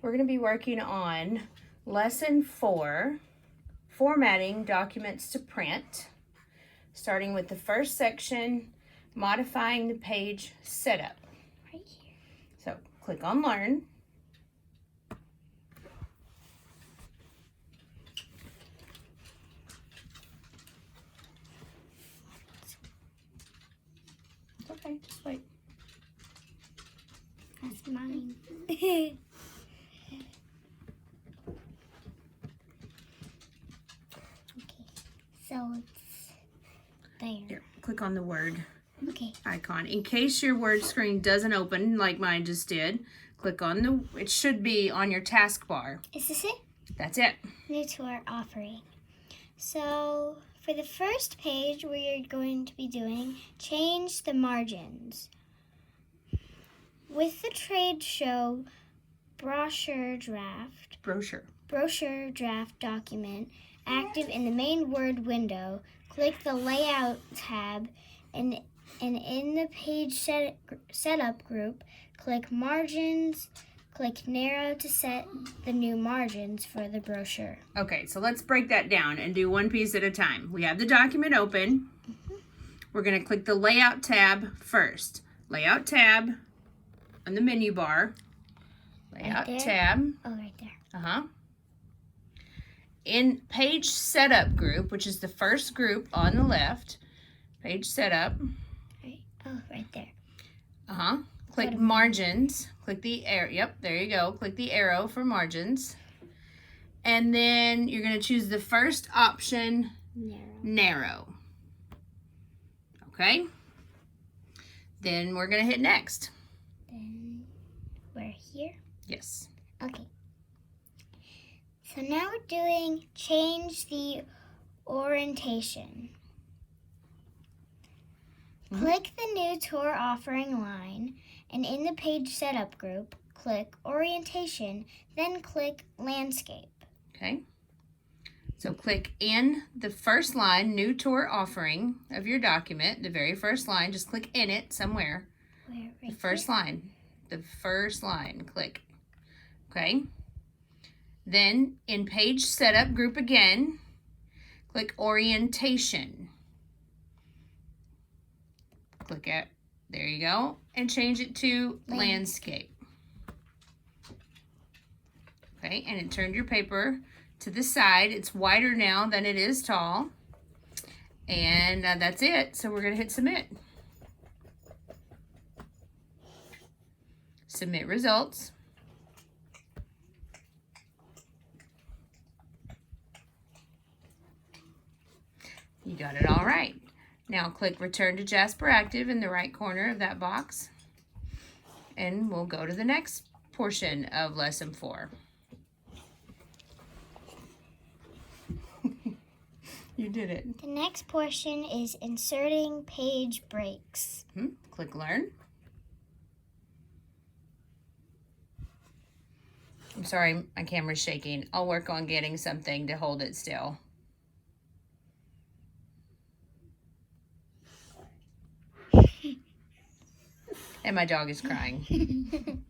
We're going to be working on Lesson 4, Formatting Documents to Print, starting with the first section, Modifying the Page Setup. Right here. So click on Learn. It's okay, just wait. That's mine. Okay, so it's there. Here, click on the word Okay. icon. In case your word screen doesn't open like mine just did, click on it should be on your taskbar. Is this it? That's it. New to our offering. So for the first page, we are going to be doing change the margins. With the trade show brochure draft document active in the main Word window, click the Layout tab, and in the page setup group, click Margins. Click Narrow to set the new margins for the brochure. Okay, so let's break that down and do one piece at a time. We have the document open. We're going to click the Layout tab first. Layout tab on the menu bar. Layout Right tab. Oh, right there. In Page Setup group, which is the first group on the left, Page Setup. Right. Oh, right there. Click Margins. Click the arrow. Yep, there you go. Click the arrow for margins. And then you're going to choose the first option, Narrow. Okay? Then we're going to hit Next. Then we're here? Yes. Okay. So now we're doing change the orientation. Click the new tour offering line, and in the page setup group, click orientation, then click landscape. Okay. So click in the first line, new tour offering of your document, the very first line. Just click in it somewhere. Where? Right The first line. The first line. Click. Okay. Then in page setup group again, click orientation. Click it. There you go. And change it to landscape. Okay, and it turned your paper to the side. It's wider now than it is tall. And that's it. So we're going to hit submit. Submit results. You got it all right. Now click Return to Jasper Active in the right corner of that box. And we'll go to the next portion of Lesson 4. You did it. The next portion is inserting page breaks. Click Learn. I'm sorry, my camera's shaking. I'll work on getting something to hold it still. And my dog is crying.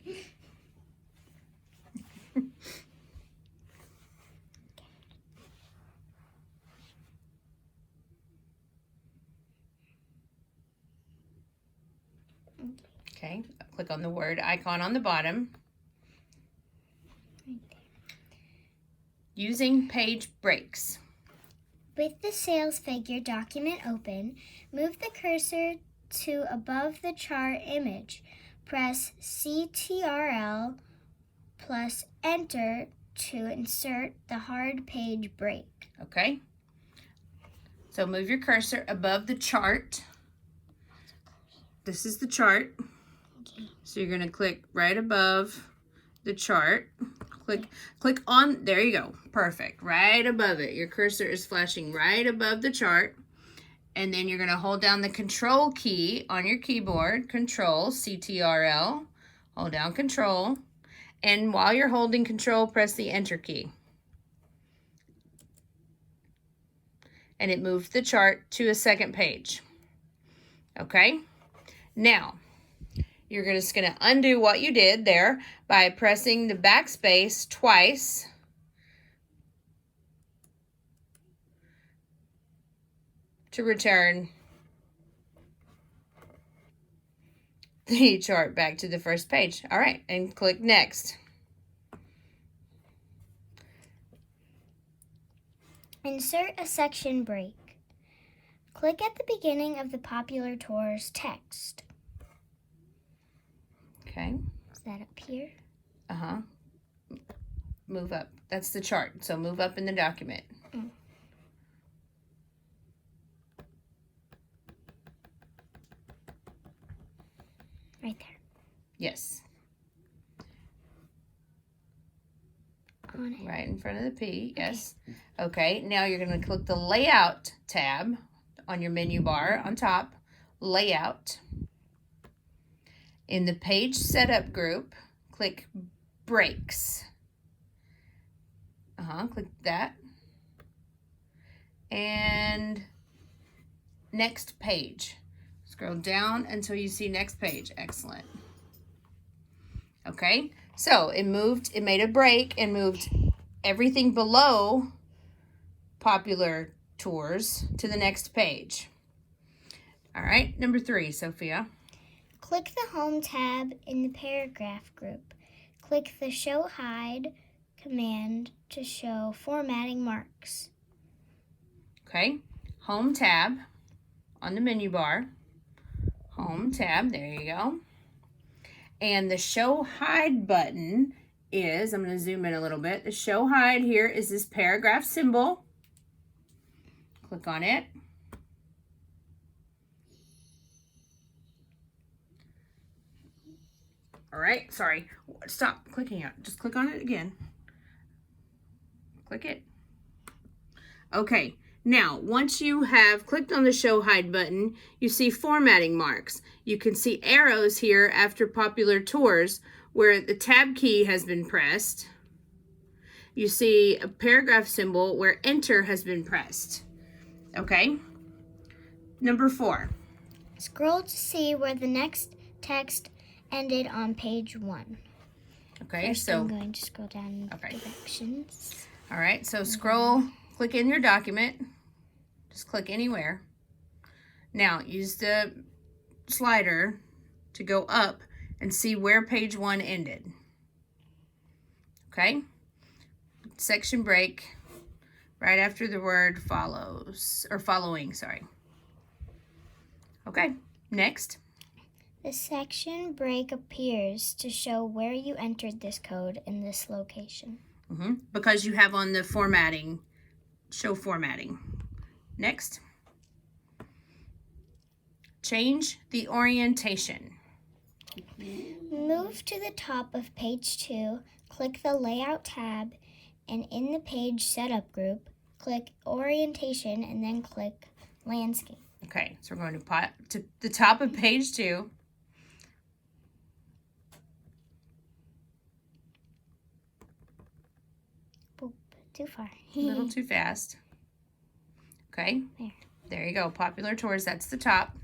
Okay, click on the word icon on the bottom. Using page breaks. With the sales figure document open, move the cursor to above the chart image. Press Ctrl plus Enter to insert the hard page break. Okay. So move your cursor above the chart. This is the chart. Okay. So you're going to click right above the chart. Click on, there you go. Perfect. Right above it. Your cursor is flashing right above the chart. And then you're going to hold down the Control key on your keyboard. Control, CTRL. Hold down Control. And while you're holding Control, press the Enter key. And it moved the chart to a second page. Okay? Now, you're just going to undo what you did there by pressing the backspace twice. To return the chart back to the first page. All right, and click Next. Insert a section break. Click at the beginning of the Popular Tours text. Okay. Is that up here? Uh-huh. Move up. That's the chart, so move up in the document. Right there. Yes. On it. Right in front of the P, yes. Okay, now you're going to click the Layout tab on your menu bar on top. Layout. In the Page Setup group, click Breaks. Click that. And Next Page. Scroll down until you see Next Page. Excellent. Okay, so it made a break and moved everything below Popular Tours to the next page. All right, number 3, Sophia. Click the Home tab in the Paragraph group. Click the Show Hide command to show formatting marks. Okay, Home tab on the menu bar. Home tab, there you go. And the Show Hide button is, I'm going to zoom in a little bit. The Show Hide here is this paragraph symbol. Click on it. All right, sorry. Stop clicking it. Just click on it again. Click it. Okay, now once you have clicked on the Show Hide button, you see formatting marks. You can see arrows here after Popular Tours where the tab key has been pressed. You see a paragraph symbol where Enter has been pressed. Okay, number 4. Scroll to see where the next text ended on page 1. Okay, First, so I'm going to scroll down directions. All right, so scroll, click in your document. Just click anywhere. Now, use the slider to go up and see where page 1 ended. Okay? Section break right after the word follows, or following, sorry. Okay, next. The section break appears to show where you entered this code in this location. Because you have on the formatting, show formatting. Next. Change the orientation. Move to the top of page 2, click the Layout tab, and in the Page Setup group, click Orientation and then click Landscape. Okay, so we're going to the top of page 2. Boop, too far. A little too fast. Okay, there you go. Popular Tours, that's the top.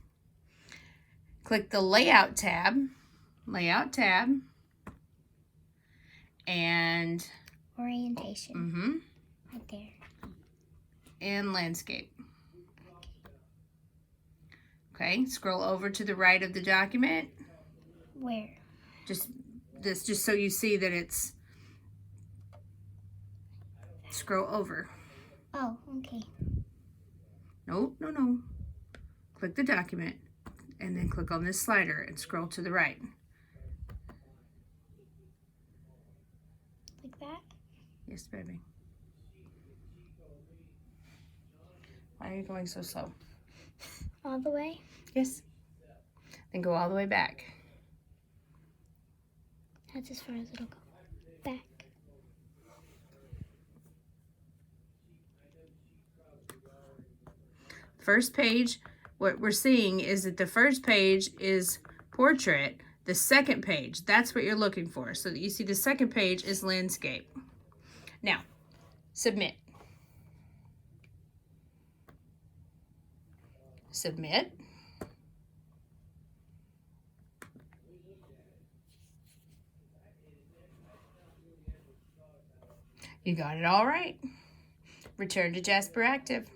Click the Layout tab. And Orientation. Right there. And Landscape. Okay, scroll over to the right of the document. Where? Just so you see that it's, scroll over. Oh, okay. No. Click the document and then click on this slider and scroll to the right. Like that? Yes, baby. Why are you going so slow? All the way? Yes. Then go all the way back. That's as far as it'll go. Back. First page, what we're seeing is that the first page is portrait. The second page, that's what you're looking for. So that you see the second page is landscape. Now, submit. Submit. You got it all right. Return to Jasper Active.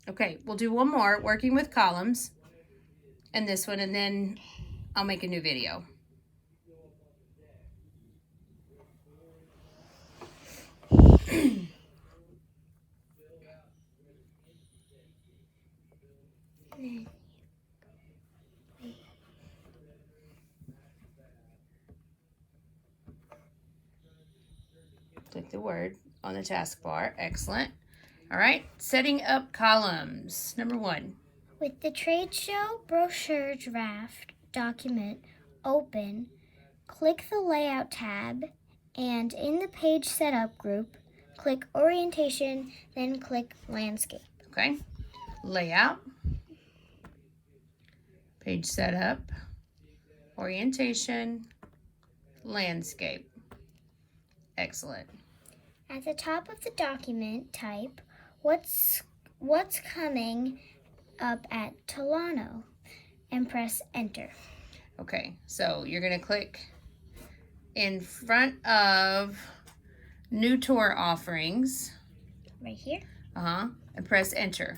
Okay, we'll do one more, working with columns, and this one, and then I'll make a new video. Click the word on the taskbar. Excellent. All right, setting up columns. Number 1. With the trade show brochure draft document open, click the Layout tab, and in the Page Setup group, click Orientation, then click Landscape. Okay, layout, page setup, orientation, landscape. Excellent. At the top of the document, type what's coming up at Tolano and press Enter. Okay, so you're going to click in front of New Tour Offerings. Right here? And press Enter.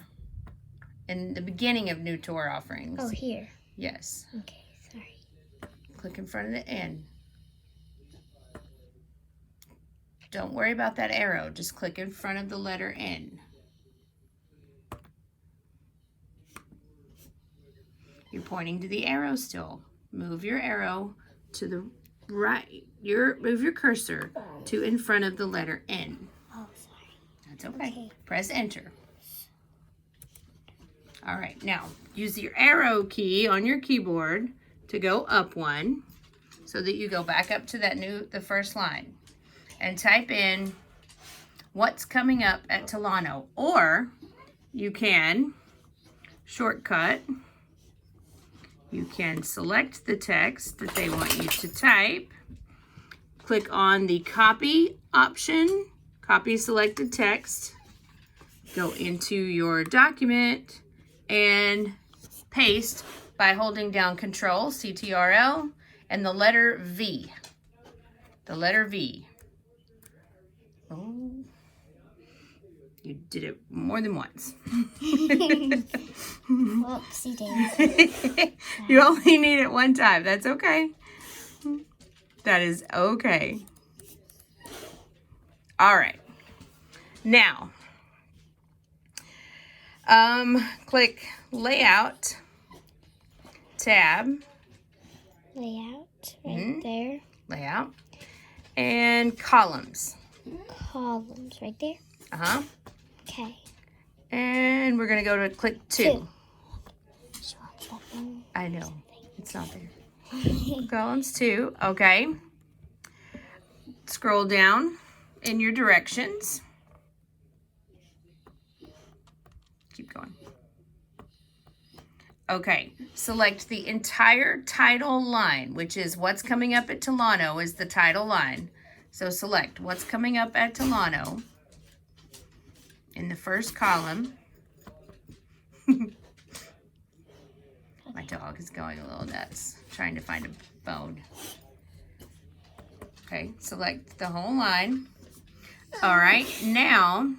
In the beginning of New Tour Offerings. Oh, here. Yes. Okay, sorry. Click in front of the N. Don't worry about that arrow. Just click in front of the letter N. You're pointing to the arrow still. Move your arrow to the right. Move your cursor to in front of the letter N. Oh, sorry. That's okay. Okay. Press Enter. All right, now use your arrow key on your keyboard to go up one so that you go back up to the first line and type in what's coming up at Tolano, or you can shortcut. You can select the text that they want you to type. Click on the copy option, copy selected text, go into your document and paste by holding down Control, CTRL, and the letter V. The letter V. Oh, you did it more than once. Whoopsie daisy. You only need it one time. That's okay. That is okay. All right. Now, click Layout tab. Layout right there. Layout. And Columns. Columns right there. Okay. And we're going to go to click 2. She wants that one. I know. It's not there. Columns 2. Okay. Scroll down in your directions. Keep going. Okay. Select the entire title line, which is what's coming up at Tolano is the title line. So select what's coming up at Tolano in the first column. My dog is going a little nuts, trying to find a bone. Okay, select the whole line. All right, now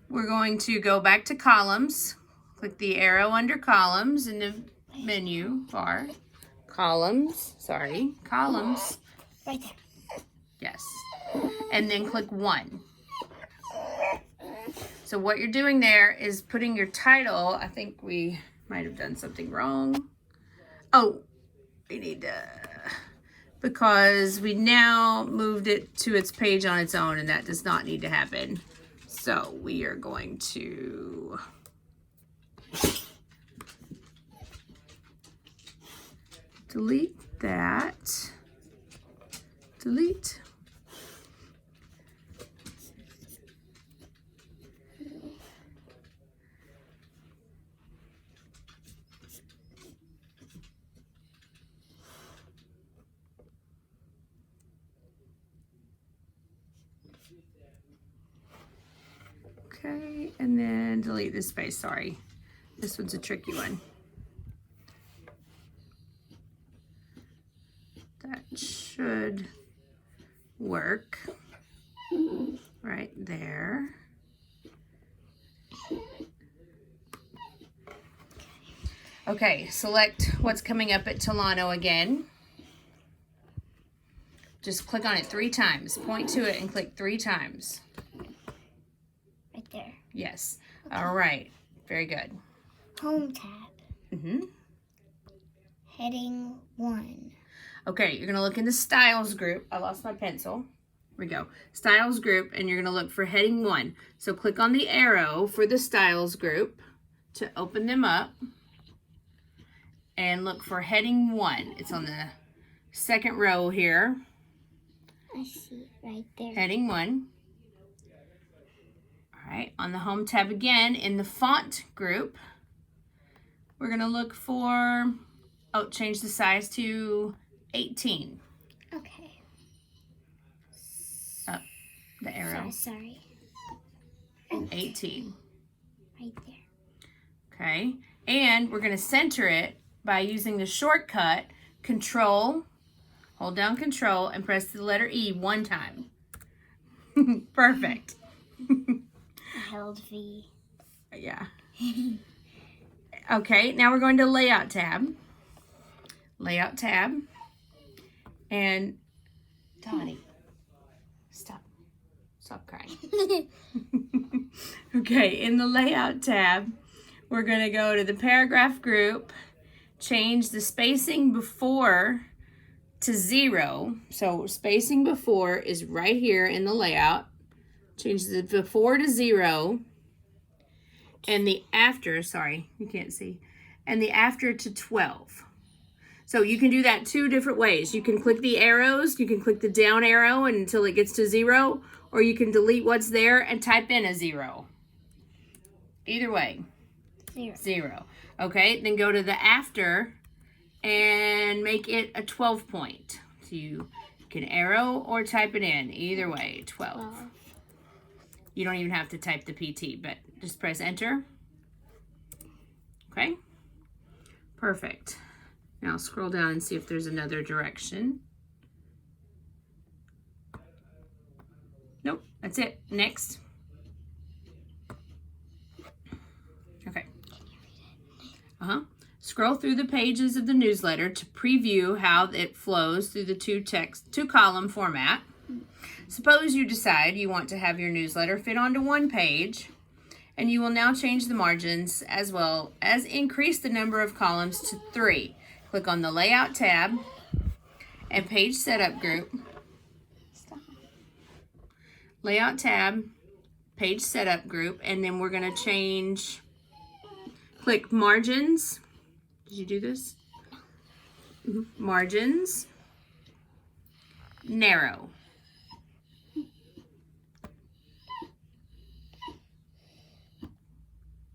we're going to go back to columns. Click the arrow under columns in the menu bar. Columns. Right there. Yes. And then click 1. So what you're doing there is putting your title. I think we might have done something wrong. Oh, we need to, because we now moved it to its page on its own, and that does not need to happen. So we are going to delete that. Delete. Okay, and then delete this space, sorry. This one's a tricky one. That should work right there. Okay, select what's coming up at Tolano again. Just click on it 3 times. Point to it and click 3 times. Right there. Yes. Okay. All right. Very good. Home tab. Heading 1. Okay, you're going to look in the Styles group. I lost my pencil. Here we go. Styles group, and you're going to look for heading 1. So click on the arrow for the Styles group to open them up. And look for heading 1. It's on the second row here. I see it right there. Heading 1. All right, on the Home tab again, in the Font group, we're going to look for, change the size to 18. Okay. Up the arrow. Sorry. 18. Right there. Okay, and we're going to center it by using the shortcut Control, hold down Control, and press the letter E 1 time. Perfect. I held V. Yeah. Okay, now we're going to Layout tab. Layout tab. And Dottie, stop crying. Okay, in the Layout tab, we're going to go to the Paragraph group, change the spacing before to 0. So spacing before is right here in the layout. Change the before to 0. And the after, sorry, you can't see. And the after to 12. So you can do that 2 different ways. You can click the arrows, you can click the down arrow until it gets to 0, or you can delete what's there and type in a 0. Either way. 0. Okay, then go to the after and make it a 12 point. So you can arrow or type it in. Either way, 12. You don't even have to type the PT, but just press enter. Okay, perfect. Now scroll down and see if there's another direction. Nope, that's it. Next. Okay. Scroll through the pages of the newsletter to preview how it flows through the 2-column format. Suppose you decide you want to have your newsletter fit onto 1 page, and you will now change the margins as well as increase the number of columns to 3. Click on the Layout tab and Page Setup group. Layout tab, Page Setup group, and then we're going to change, click Margins. Did you do this? Margins, narrow.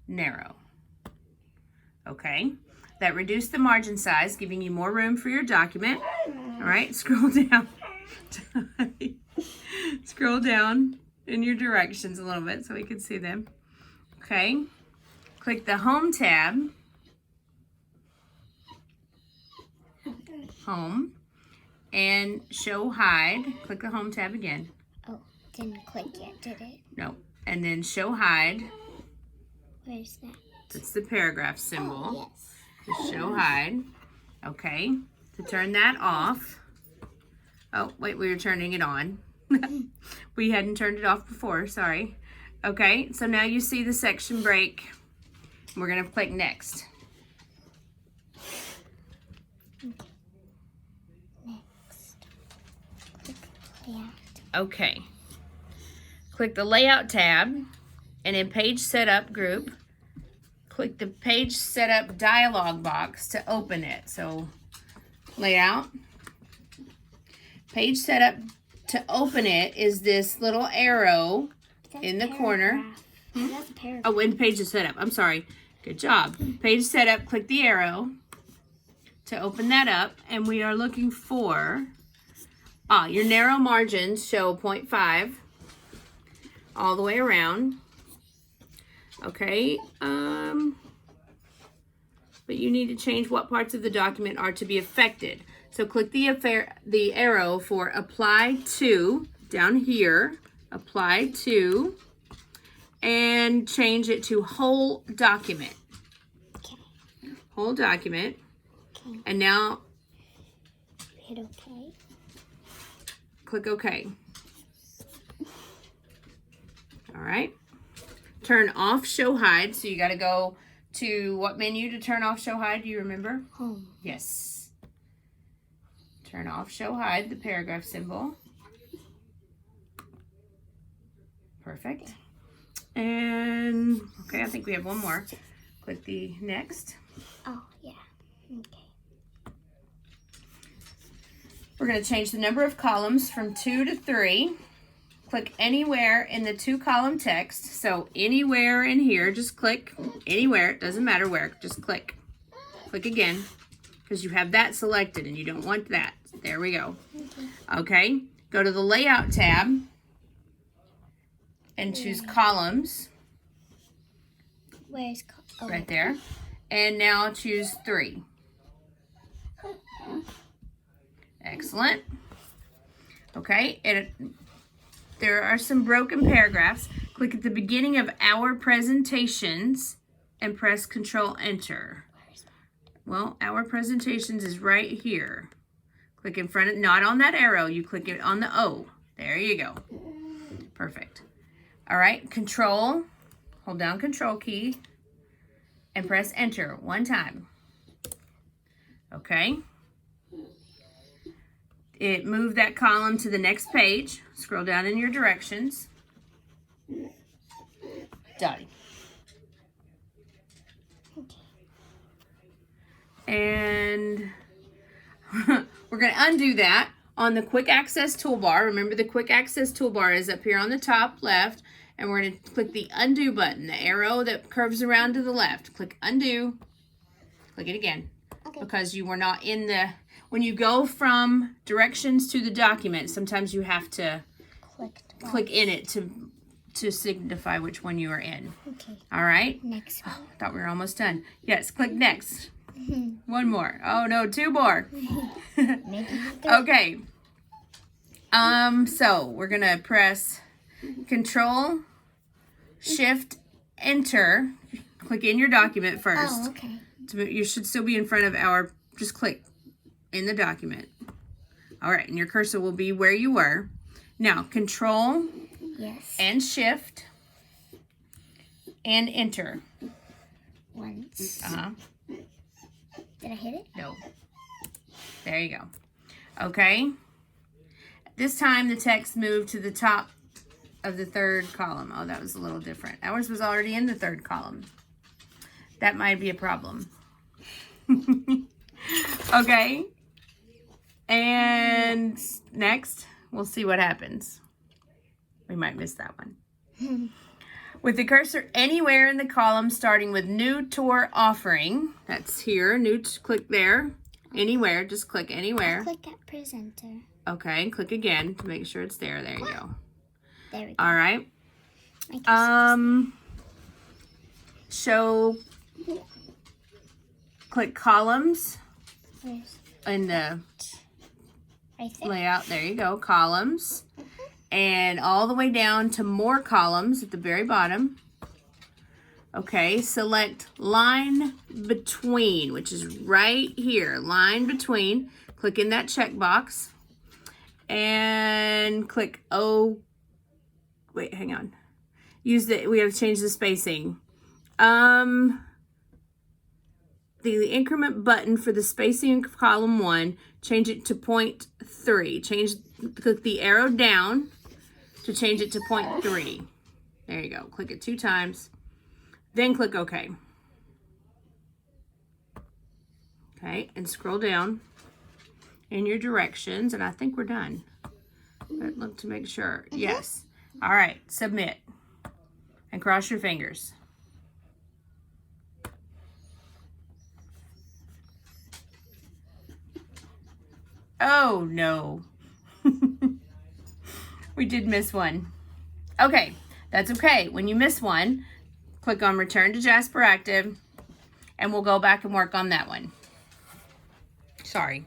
Narrow. Okay, that reduced the margin size, giving you more room for your document. All right, scroll down. Scroll down in your directions a little bit so we can see them. Okay, click the Home tab. Home. And show hide. Click the Home tab again. Oh, didn't click yet, did it? No. And then show hide. Where's that? It's the paragraph symbol. Oh, yes. The show hide. Okay. To turn that off. Oh, wait, we were turning it on. We hadn't turned it off before, sorry. Okay, so now you see the section break. We're going to click next. Next. Click layout. Okay. Click the Layout tab, and in Page Setup group, click the Page Setup dialog box to open it. So, Layout. Page Setup, to open it is this little arrow in the corner. That's a paragraph. Oh, in Page Setup. I'm sorry. Good job. Page Setup, click the arrow to open that up, and we are looking for your narrow margins show 0.5 all the way around. Okay, but you need to change what parts of the document are to be affected. So click the arrow for apply to down here, apply to, and change it to whole document. Okay. Whole document. Okay. And now Hit OK. click OK. All right. Turn off show hide. So you got to go to what menu to turn off show hide? Do you remember? Home. Yes. Turn off show hide, the paragraph symbol. Perfect. And okay, I think we have one more. Click the next. Oh, yeah. Okay. We're going to change the number of columns from 2 to 3. Click anywhere in the 2-column text. So anywhere in here, just click anywhere. It doesn't matter where, just click. Click again because you have that selected and you don't want that. There we go. Okay, go to the layout tab and choose columns. Where's right there. And now choose 3. Excellent. Okay, there are some broken paragraphs. Click at the beginning of our presentations and press Control Enter. Well, our presentations is right here. Click in front of, not on that arrow, you click it on the O. There you go. Perfect. All right, hold down Control key and press Enter 1 time. Okay. It moved that column to the next page. Scroll down in your directions. Done. And we're going to undo that on the Quick Access toolbar. Remember, the Quick Access toolbar is up here on the top left, and we're going to click the undo button, the arrow that curves around to the left. Click undo. Click it again. Okay. Because you were not in the, when you go from directions to the document, sometimes you have to click in it to signify which one you are in. Okay. All right? Next one. Oh, thought we were almost done. Yes, click next. 1 more. Oh no, 2 more. Maybe 3. Okay. So we're gonna press Control, Shift, Enter. Click in your document first. Oh, okay. You should still be in front of our, just click in the document. All right, and your cursor will be where you were. Now, Control and Shift and Enter. Once. Did I hit it? No. There you go. Okay. This time the text moved to the top of the 3rd column. Oh, that was a little different. Ours was already in the 3rd column. That might be a problem. Okay. And next, we'll see what happens. We might miss that one. With the cursor anywhere in the column, starting with New Tour Offering. That's here. Click there. Anywhere. Just click anywhere. I'll click at Presenter. Okay. Click again to make sure it's there. There you go. There we go. All right. Click columns in the layout. There you go. Columns. And all the way down to more columns at the very bottom. Okay, select line between, which is right here. Line between. Click in that checkbox. And click O. Wait, hang on. We have to change the spacing. The increment button for the spacing of column 1, change it to 0.3. Click the arrow down to change it to 0.3. There you go. Click it 2 times. Then click OK. Okay, and scroll down in your directions, and I think we're done. But look to make sure. Yes. All right, submit. And cross your fingers. Oh, no. We did miss one. Okay, that's okay. When you miss one, click on Return to Jasper Active and we'll go back and work on that one. Sorry.